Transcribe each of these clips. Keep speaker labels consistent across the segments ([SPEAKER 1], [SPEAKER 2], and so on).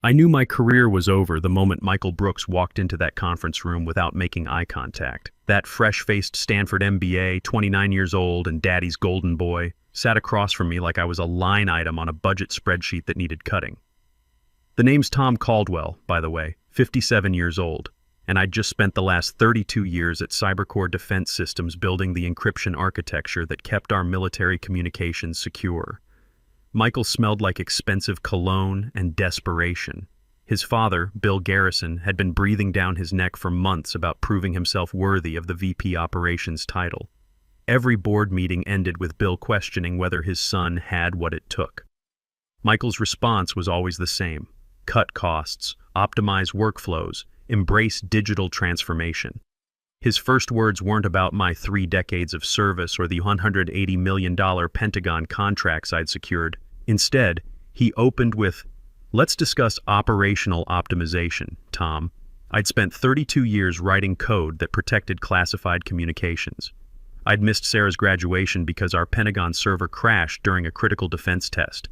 [SPEAKER 1] I knew my career was over the moment Michael Brooks walked into that conference room without making eye contact. That fresh-faced Stanford MBA, 29 years old and daddy's golden boy, sat across from me like I was a line item on a budget spreadsheet that needed cutting. The name's Tom Caldwell, by the way, 57 years old, and I'd just spent the last 32 years at Cybercore Defense Systems building the encryption architecture that kept our military communications secure. Michael smelled like expensive cologne and desperation. His father, Bill Garrison, had been breathing down his neck for months about proving himself worthy of the VP Operations title. Every board meeting ended with Bill questioning whether his son had what it took. Michael's response was always the same: cut costs, optimize workflows, embrace digital transformation. His first words weren't about my 3 decades of service or the $180 million Pentagon contracts I'd secured. Instead, he opened with, "Let's discuss operational optimization, Tom. I'd spent 32 years writing code that protected classified communications. I'd missed Sarah's graduation because our Pentagon server crashed during a critical defense test.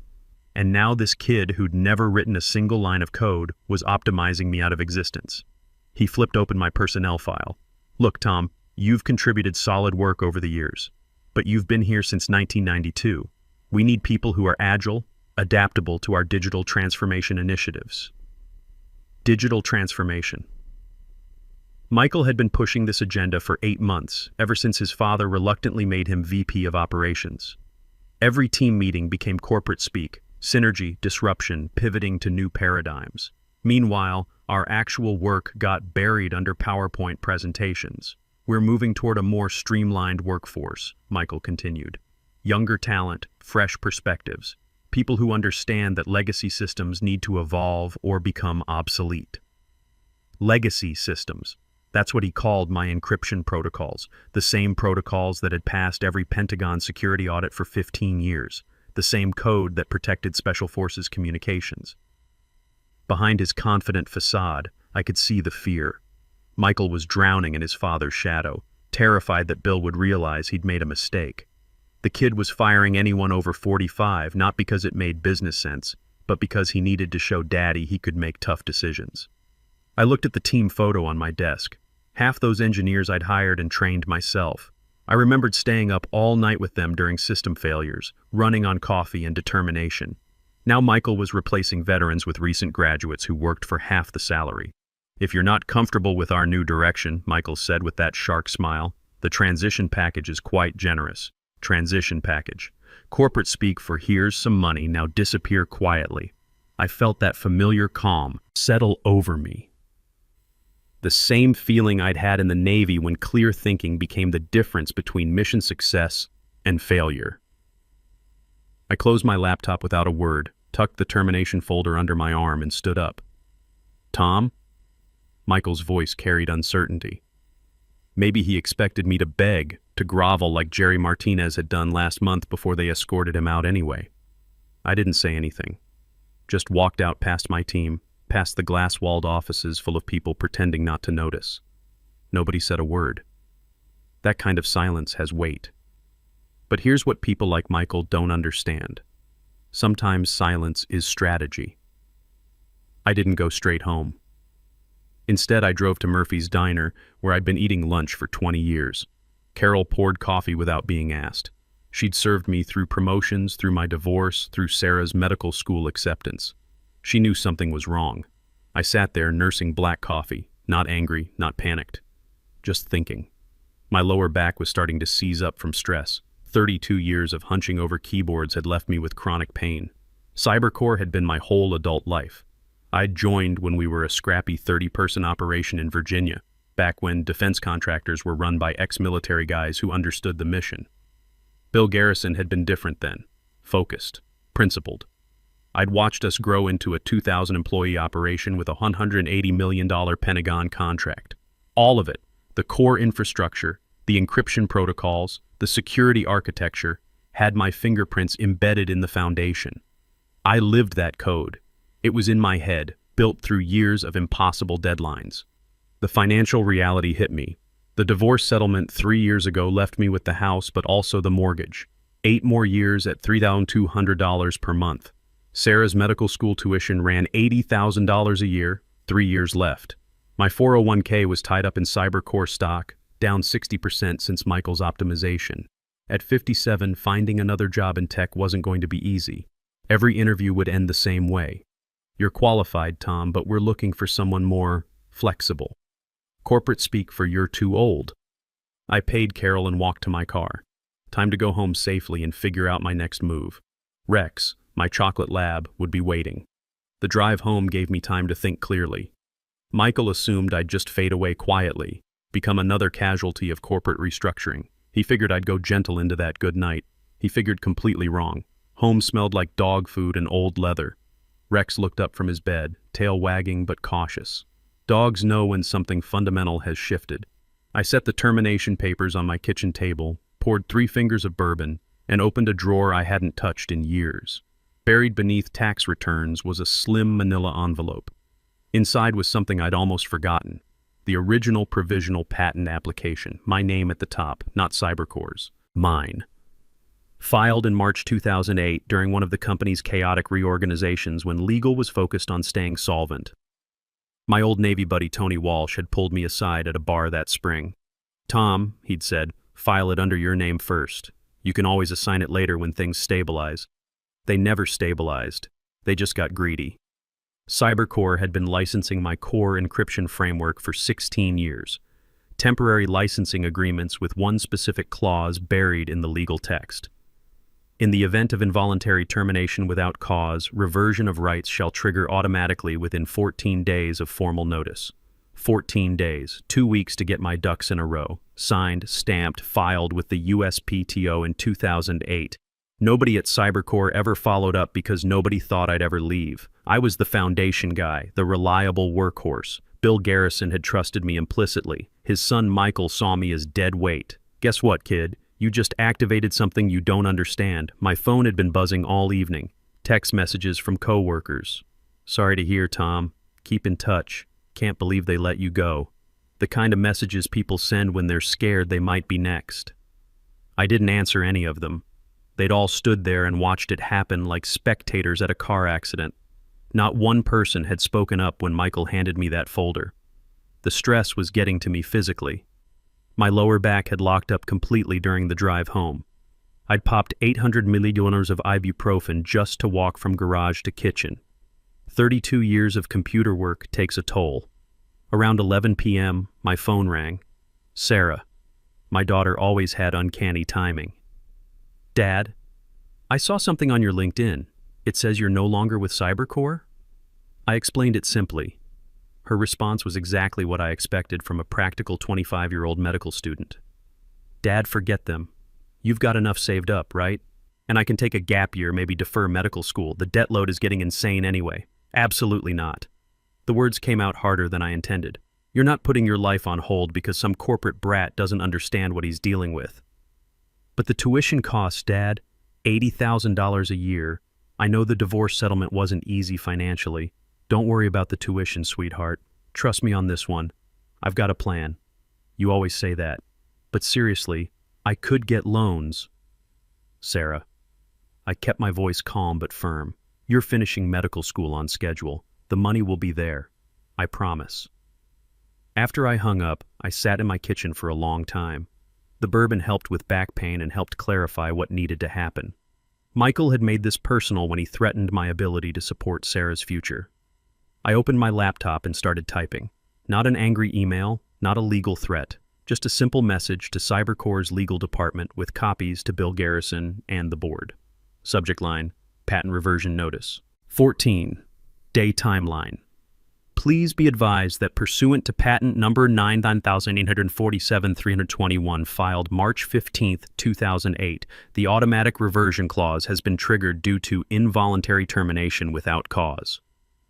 [SPEAKER 1] And now this kid who'd never written a single line of code was optimizing me out of existence." He flipped open my personnel file. "Look, Tom, you've contributed solid work over the years, but you've been here since 1992. We need people who are agile, adaptable to our digital transformation initiatives." Digital transformation. Michael had been pushing this agenda for 8 months, ever since his father reluctantly made him VP of Operations. Every team meeting became corporate speak: synergy, disruption, pivoting to new paradigms. Meanwhile, our actual work got buried under PowerPoint presentations. "We're moving toward a more streamlined workforce," Michael continued. "Younger talent, fresh perspectives, people who understand that legacy systems need to evolve or become obsolete." Legacy systems. That's what he called my encryption protocols, the same protocols that had passed every Pentagon security audit for 15 years, the same code that protected Special Forces communications. Behind his confident facade, I could see the fear. Michael was drowning in his father's shadow, terrified that Bill would realize he'd made a mistake. The kid was firing anyone over 45, not because it made business sense, but because he needed to show Daddy he could make tough decisions. I looked at the team photo on my desk. Half those engineers I'd hired and trained myself. I remembered staying up all night with them during system failures, running on coffee and determination. Now Michael was replacing veterans with recent graduates who worked for half the salary. "If you're not comfortable with our new direction," Michael said with that shark smile, "the transition package is quite generous." Transition package. Corporate speak for "here's some money, now disappear quietly." I felt that familiar calm settle over me. The same feeling I'd had in the Navy when clear thinking became the difference between mission success and failure. I closed my laptop without a word, tucked the termination folder under my arm, and stood up. "Tom?" Michael's voice carried uncertainty. Maybe he expected me to beg, to grovel like Jerry Martinez had done last month before they escorted him out anyway. I didn't say anything. Just walked out past my team, past the glass-walled offices full of people pretending not to notice. Nobody said a word. That kind of silence has weight. But here's what people like Michael don't understand. Sometimes silence is strategy. I didn't go straight home. Instead, I drove to Murphy's Diner, where I'd been eating lunch for 20 years. Carol poured coffee without being asked. She'd served me through promotions, through my divorce, through Sarah's medical school acceptance. She knew something was wrong. I sat there nursing black coffee, not angry, not panicked, just thinking. My lower back was starting to seize up from stress. 32 years of hunching over keyboards had left me with chronic pain. Cybercore had been my whole adult life. I'd joined when we were a scrappy 30-person operation in Virginia, back when defense contractors were run by ex-military guys who understood the mission. Bill Garrison had been different then, focused, principled. I'd watched us grow into a 2,000-employee operation with a $180 million Pentagon contract. All of it, the core infrastructure, the encryption protocols, the security architecture, had my fingerprints embedded in the foundation. I lived that code. It was in my head, built through years of impossible deadlines. The financial reality hit me. The divorce settlement 3 years ago left me with the house but also the mortgage. 8 more years at $3,200 per month. Sarah's medical school tuition ran $80,000 a year, 3 years left. My 401k was tied up in CyberCore stock, down 60% since Michael's optimization. At 57, finding another job in tech wasn't going to be easy. Every interview would end the same way. You're qualified, Tom, but we're looking for someone more flexible. Corporate speak for you're too old. I paid Carol and walked to my car. Time to go home safely and figure out my next move. Rex, my chocolate lab, would be waiting. The drive home gave me time to think clearly. Michael assumed I'd just fade away quietly, become another casualty of corporate restructuring. He figured I'd go gentle into that good night. He figured completely wrong. Home smelled like dog food and old leather. Rex looked up from his bed, tail wagging but cautious. Dogs know when something fundamental has shifted. I set the termination papers on my kitchen table, poured 3 fingers of bourbon, and opened a drawer I hadn't touched in years. Buried beneath tax returns was a slim manila envelope. Inside was something I'd almost forgotten. The original provisional patent application, my name at the top, not CyberCore's. Mine. Filed in March 2008 during one of the company's chaotic reorganizations when legal was focused on staying solvent. My old Navy buddy Tony Walsh had pulled me aside at a bar that spring. Tom, he'd said, file it under your name first. You can always assign it later when things stabilize. They never stabilized. They just got greedy. CyberCore had been licensing my core encryption framework for 16 years. Temporary licensing agreements with one specific clause buried in the legal text. In the event of involuntary termination without cause, reversion of rights shall trigger automatically within 14 days of formal notice. 14 days, 2 weeks to get my ducks in a row. Signed, stamped, filed with the USPTO in 2008. Nobody at CyberCore ever followed up because nobody thought I'd ever leave. I was the foundation guy, the reliable workhorse. Bill Garrison had trusted me implicitly. His son Michael saw me as dead weight. Guess what, kid? You just activated something you don't understand. My phone had been buzzing all evening. Text messages from coworkers. Sorry to hear, Tom. Keep in touch. Can't believe they let you go. The kind of messages people send when they're scared they might be next. I didn't answer any of them. They'd all stood there and watched it happen like spectators at a car accident. Not one person had spoken up when Michael handed me that folder. The stress was getting to me physically. My lower back had locked up completely during the drive home. I'd popped 800 milliliters of ibuprofen just to walk from garage to kitchen. 32 years of computer work takes a toll. Around 11 p.m., my phone rang. Sarah. My daughter always had uncanny timing. Dad, I saw something on your LinkedIn. It says you're no longer with CyberCore? I explained it simply. Her response was exactly what I expected from a practical 25-year-old medical student. Dad, forget them. You've got enough saved up, right? And I can take a gap year, maybe defer medical school. The debt load is getting insane anyway. Absolutely not. The words came out harder than I intended. You're not putting your life on hold because some corporate brat doesn't understand what he's dealing with. But the tuition costs, Dad, $80,000 a year. I know the divorce settlement wasn't easy financially. Don't worry about the tuition, sweetheart. Trust me on this one. I've got a plan. You always say that. But seriously, I could get loans. Sarah. I kept my voice calm but firm. You're finishing medical school on schedule. The money will be there. I promise. After I hung up, I sat in my kitchen for a long time. The bourbon helped with back pain and helped clarify what needed to happen. Michael had made this personal when he threatened my ability to support Sarah's future. I opened my laptop and started typing. Not an angry email, not a legal threat, just a simple message to CyberCore's legal department with copies to Bill Garrison and the board. Subject line, patent reversion notice. 14. Day timeline. Please be advised that pursuant to patent number 99,847-321 filed March 15, 2008, the automatic reversion clause has been triggered due to involuntary termination without cause.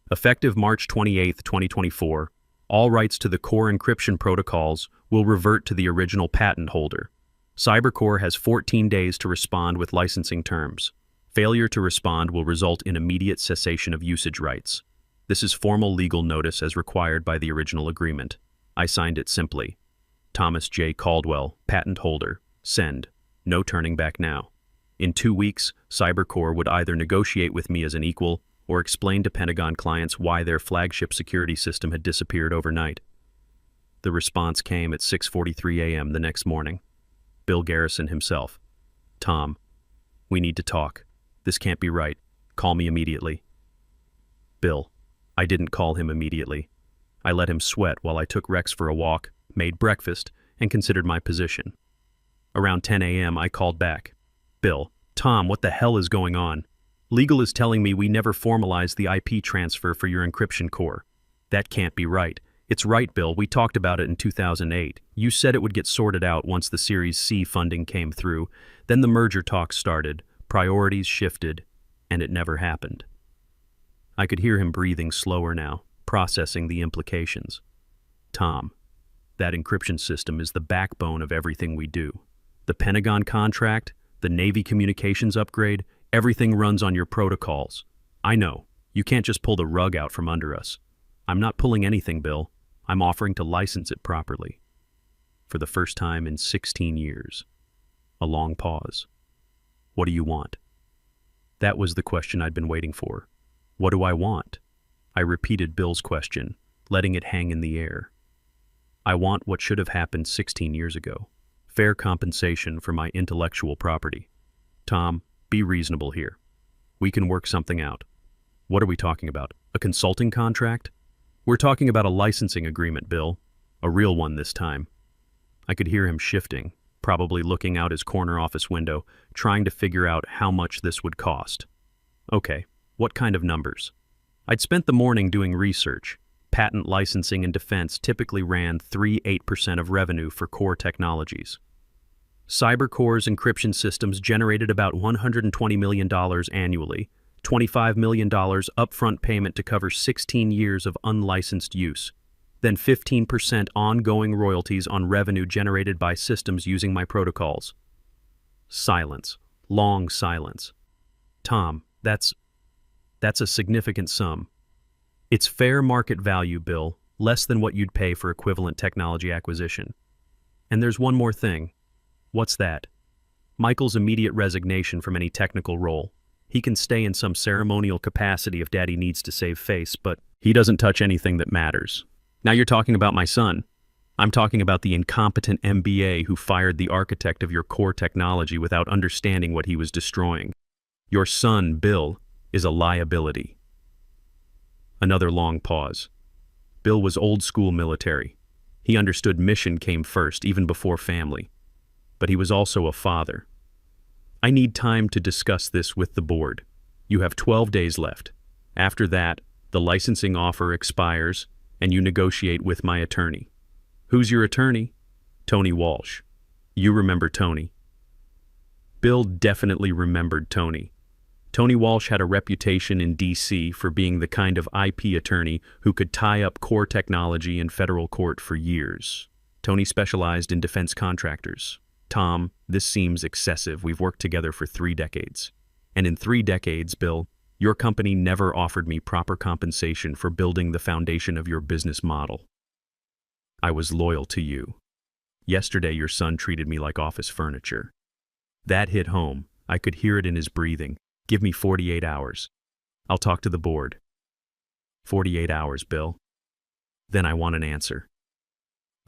[SPEAKER 1] Effective March 28, 2024, all rights to the core encryption protocols will revert to the original patent holder. CyberCore has 14 days to respond with licensing terms. Failure to respond will result in immediate cessation of usage rights. This is formal legal notice as required by the original agreement. I signed it simply. Thomas J. Caldwell, patent holder. Send. No turning back now. In 2 weeks, Cybercore would either negotiate with me as an equal or explain to Pentagon clients why their flagship security system had disappeared overnight. The response came at 6:43 a.m. the next morning. Bill Garrison himself. Tom, we need to talk. This can't be right. Call me immediately. Bill. I didn't call him immediately. I let him sweat while I took Rex for a walk, made breakfast, and considered my position. Around 10 a.m. I called back. Bill, Tom, what the hell is going on? Legal is telling me we never formalized the IP transfer for your encryption core. That can't be right. It's right, Bill. We talked about it in 2008. You said it would get sorted out once the Series C funding came through. Then the merger talks started, priorities shifted, and it never happened. I could hear him breathing slower now, processing the implications. Tom, that encryption system is the backbone of everything we do. The Pentagon contract, the Navy communications upgrade, everything runs on your protocols. I know, you can't just pull the rug out from under us. I'm not pulling anything, Bill. I'm offering to license it properly. For the first time in 16 years. A long pause. What do you want? That was the question I'd been waiting for. What do I want? I repeated Bill's question, letting it hang in the air. I want what should have happened 16 years ago. Fair compensation for my intellectual property. Tom, be reasonable here. We can work something out. What are we talking about? A consulting contract? We're talking about a licensing agreement, Bill. A real one this time. I could hear him shifting, probably looking out his corner office window, trying to figure out how much this would cost. Okay, what kind of numbers? I'd spent the morning doing research. Patent licensing and defense typically ran 3-8% of revenue for core technologies. Cybercore's encryption systems generated about $120 million annually, $25 million upfront payment to cover 16 years of unlicensed use, then 15% ongoing royalties on revenue generated by systems using my protocols. Silence. Long silence. Tom, that's a significant sum. It's fair market value, Bill, less than what you'd pay for equivalent technology acquisition. And there's one more thing. What's that? Michael's immediate resignation from any technical role. He can stay in some ceremonial capacity if Daddy needs to save face, but he doesn't touch anything that matters. Now you're talking about my son. I'm talking about the incompetent MBA who fired the architect of your core technology without understanding what he was destroying. Your son, Bill, is a liability. Another long pause. Bill was old-school military. He understood mission came first, even before family. But he was also a father. I need time to discuss this with the board. You have 12 days left. After that, the licensing offer expires, and you negotiate with my attorney. Who's your attorney? Tony Walsh. You remember Tony. Bill definitely remembered Tony. Tony Walsh had a reputation in D.C. for being the kind of IP attorney who could tie up core technology in federal court for years. Tony specialized in defense contractors. Tom, this seems excessive. We've worked together for 3 decades. And in 3 decades, Bill, your company never offered me proper compensation for building the foundation of your business model. I was loyal to you. Yesterday, your son treated me like office furniture. That hit home. I could hear it in his breathing. Give me 48 hours. I'll talk to the board. 48 hours, Bill. Then I want an answer.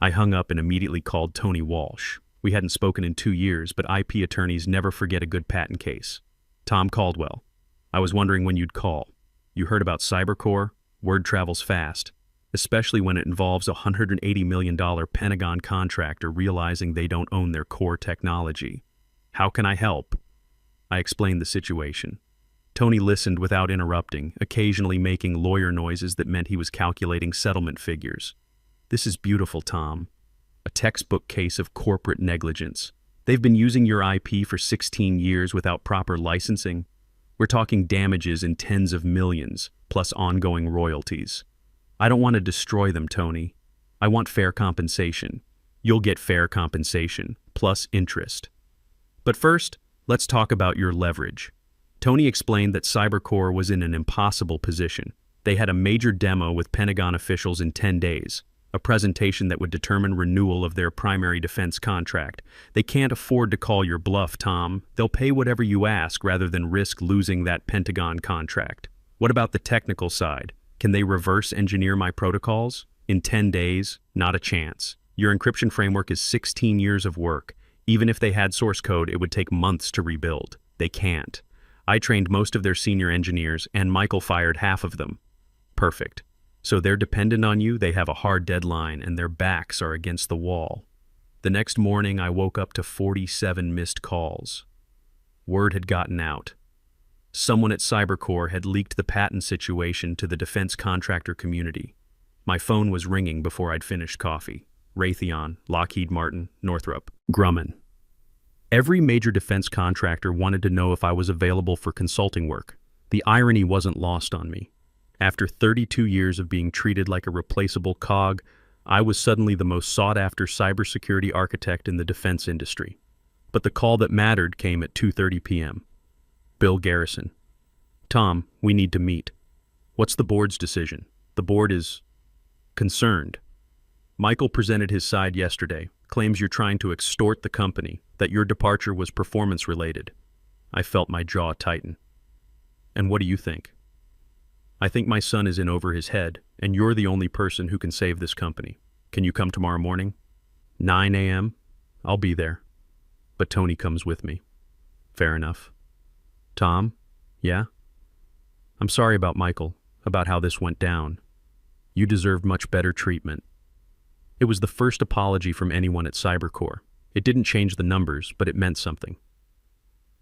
[SPEAKER 1] I hung up and immediately called Tony Walsh. We hadn't spoken in 2 years, but IP attorneys never forget a good patent case. Tom Caldwell. I was wondering when you'd call. You heard about Cybercore? Word travels fast, especially when it involves a $180 million Pentagon contractor realizing they don't own their core technology. How can I help? I explained the situation. Tony listened without interrupting, occasionally making lawyer noises that meant he was calculating settlement figures. This is beautiful, Tom. A textbook case of corporate negligence. They've been using your IP for 16 years without proper licensing. We're talking damages in tens of millions, plus ongoing royalties. I don't want to destroy them, Tony. I want fair compensation. You'll get fair compensation, plus interest. But first, let's talk about your leverage. Tony explained that Cybercore was in an impossible position. They had a major demo with Pentagon officials in 10 days. a presentation that would determine renewal of their primary defense contract. They can't afford to call your bluff, Tom. They'll pay whatever you ask rather than risk losing that Pentagon contract. What about the technical side? Can they reverse engineer my protocols? In 10 days? Not a chance. Your encryption framework is 16 years of work. Even if they had source code, it would take months to rebuild. They can't. I trained most of their senior engineers, and Michael fired half of them. Perfect. So they're dependent on you, they have a hard deadline, and their backs are against the wall. The next morning, I woke up to 47 missed calls. Word had gotten out. Someone at Cybercore had leaked the patent situation to the defense contractor community. My phone was ringing before I'd finished coffee. Raytheon, Lockheed Martin, Northrop Grumman. Every major defense contractor wanted to know if I was available for consulting work. The irony wasn't lost on me. After 32 years of being treated like a replaceable cog, I was suddenly the most sought-after cybersecurity architect in the defense industry. But the call that mattered came at 2:30 p.m. Bill Garrison. Tom, we need to meet. What's the board's decision? The board is concerned. Michael presented his side yesterday, claims you're trying to extort the company, that your departure was performance-related. I felt my jaw tighten. And what do you think? I think my son is in over his head, and you're the only person who can save this company. Can you come tomorrow morning? 9 a.m.? I'll be there. But Tony comes with me. Fair enough. Tom? Yeah? I'm sorry about Michael, about how this went down. You deserved much better treatment. It was the first apology from anyone at Cybercore. It didn't change the numbers, but it meant something.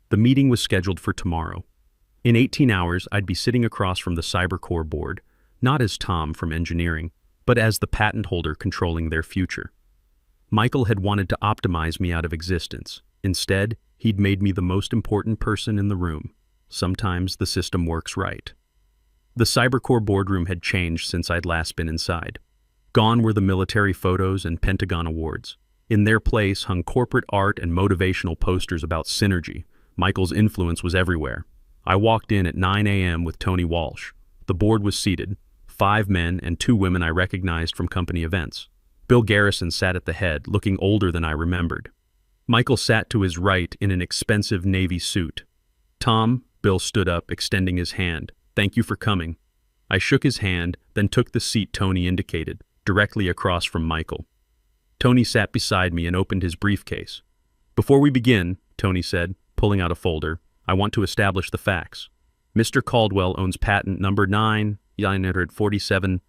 [SPEAKER 1] The meeting was scheduled for tomorrow. In 18 hours, I'd be sitting across from the Cybercore board, not as Tom from engineering, but as the patent holder controlling their future. Michael had wanted to optimize me out of existence. Instead, he'd made me the most important person in the room. Sometimes the system works right. The Cybercore boardroom had changed since I'd last been inside. Gone were the military photos and Pentagon awards. In their place hung corporate art and motivational posters about synergy. Michael's influence was everywhere. I walked in at 9 a.m. with Tony Walsh. The board was seated, 5 men and 2 women I recognized from company events. Bill Garrison sat at the head, looking older than I remembered. Michael sat to his right in an expensive navy suit. Tom, Bill stood up, extending his hand. Thank you for coming. I shook his hand, then took the seat Tony indicated, directly across from Michael. Tony sat beside me and opened his briefcase. Before we begin, Tony said, pulling out a folder, I want to establish the facts. Mr. Caldwell owns patent number 947-321,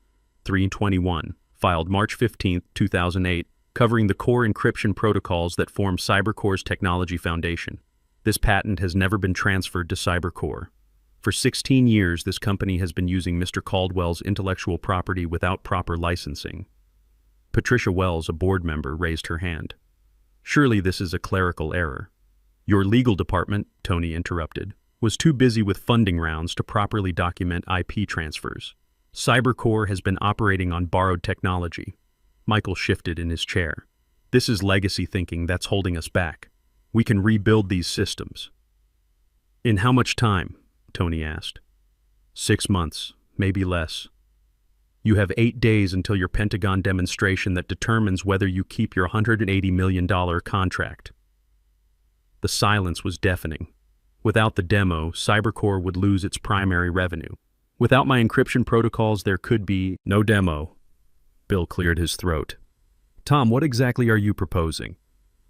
[SPEAKER 1] filed March 15, 2008, covering the core encryption protocols that form Cybercore's technology foundation. This patent has never been transferred to Cybercore. For 16 years, this company has been using Mr. Caldwell's intellectual property without proper licensing. Patricia Wells, a board member, raised her hand. Surely this is a clerical error. Your legal department, Tony interrupted, was too busy with funding rounds to properly document IP transfers. Cybercore has been operating on borrowed technology. Michael shifted in his chair. This is legacy thinking that's holding us back. We can rebuild these systems. In how much time? Tony asked. 6 months, maybe less. You have 8 days until your Pentagon demonstration that determines whether you keep your $180 million contract. The silence was deafening. Without the demo, Cybercore would lose its primary revenue. Without my encryption protocols, there could be no demo. Bill cleared his throat. Tom, what exactly are you proposing?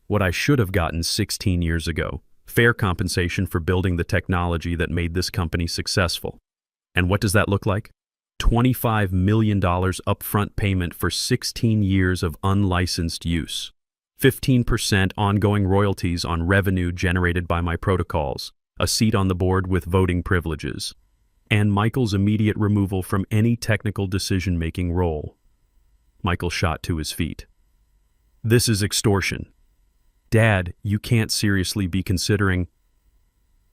[SPEAKER 1] What I should have gotten 16 years ago. Fair compensation for building the technology that made this company successful. And what does that look like? $25 million upfront payment for 16 years of unlicensed use. 15% ongoing royalties on revenue generated by my protocols, a seat on the board with voting privileges, and Michael's immediate removal from any technical decision-making role. Michael shot to his feet. This is extortion. Dad, you can't seriously be considering...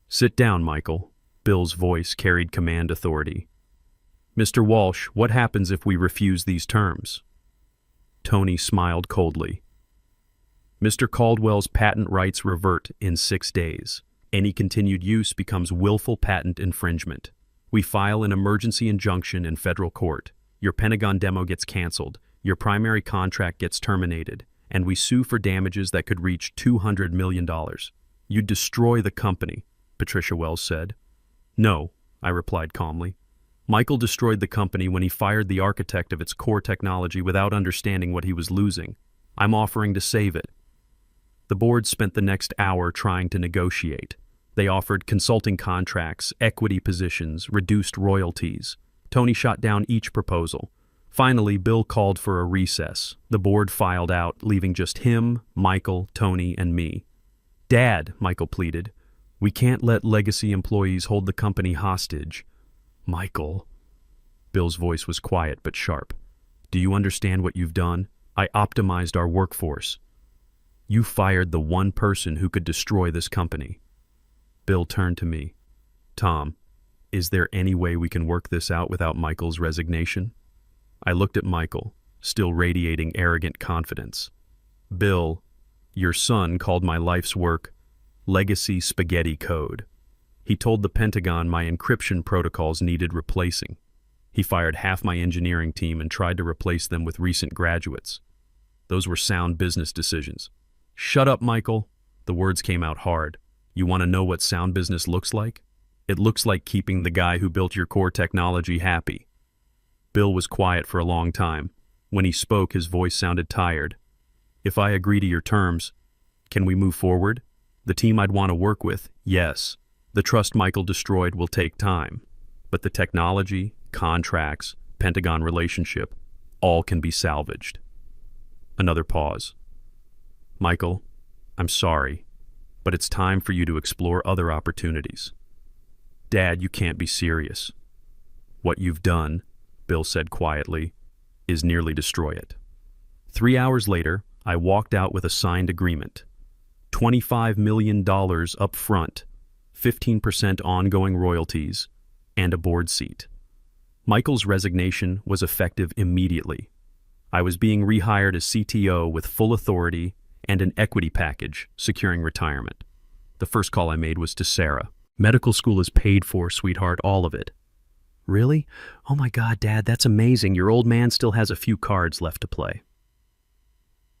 [SPEAKER 1] Sit down, Michael. Bill's voice carried command authority. Mr. Walsh, what happens if we refuse these terms? Tony smiled coldly. Mr. Caldwell's patent rights revert in 6 days. Any continued use becomes willful patent infringement. We file an emergency injunction in federal court. Your Pentagon demo gets canceled. Your primary contract gets terminated, and we sue for damages that could reach $200 million. You'd destroy the company, Patricia Wells said. No, I replied calmly. Michael destroyed the company when he fired the architect of its core technology without understanding what he was losing. I'm offering to save it. The board spent the next hour trying to negotiate. They offered consulting contracts, equity positions, reduced royalties. Tony shot down each proposal. Finally, Bill called for a recess. The board filed out, leaving just him, Michael, Tony, and me. Dad, Michael pleaded, we can't let legacy employees hold the company hostage. Michael. Bill's voice was quiet but sharp. Do you understand what you've done? I optimized our workforce. You fired the one person who could destroy this company. Bill turned to me. Tom, is there any way we can work this out without Michael's resignation? I looked at Michael, still radiating arrogant confidence. Bill, your son called my life's work legacy spaghetti code. He told the Pentagon my encryption protocols needed replacing. He fired half my engineering team and tried to replace them with recent graduates. Those were sound business decisions. Shut up, Michael. The words came out hard. You want to know what sound business looks like? It looks like keeping the guy who built your core technology happy. Bill was quiet for a long time. When he spoke, his voice sounded tired. If I agree to your terms, can we move forward? The team I'd want to work with, yes. The trust Michael destroyed will take time. But the technology, contracts, Pentagon relationship, all can be salvaged. Another pause. Michael, I'm sorry, but it's time for you to explore other opportunities. Dad, you can't be serious. What you've done, Bill said quietly, is nearly destroy it. 3 hours later, I walked out with a signed agreement. $25 million up front, 15% ongoing royalties, and a board seat. Michael's resignation was effective immediately. I was being rehired as CTO with full authority and an equity package securing retirement. The first call I made was to Sarah. Medical school is paid for, sweetheart, all of it. Really? Oh my God, Dad, that's amazing. Your old man still has a few cards left to play.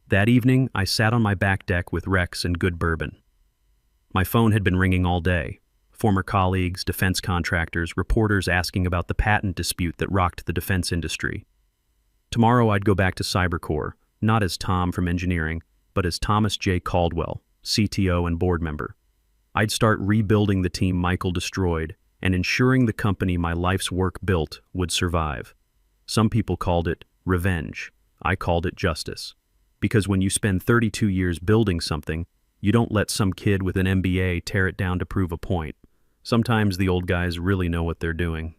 [SPEAKER 1] That evening, I sat on my back deck with Rex and good bourbon. My phone had been ringing all day. Former colleagues, defense contractors, reporters asking about the patent dispute that rocked the defense industry. Tomorrow I'd go back to CyberCore, not as Tom from engineering, but as Thomas J. Caldwell, CTO and board member. I'd start rebuilding the team Michael destroyed and ensuring the company my life's work built would survive. Some people called it revenge. I called it justice. Because when you spend 32 years building something, you don't let some kid with an MBA tear it down to prove a point. Sometimes the old guys really know what they're doing.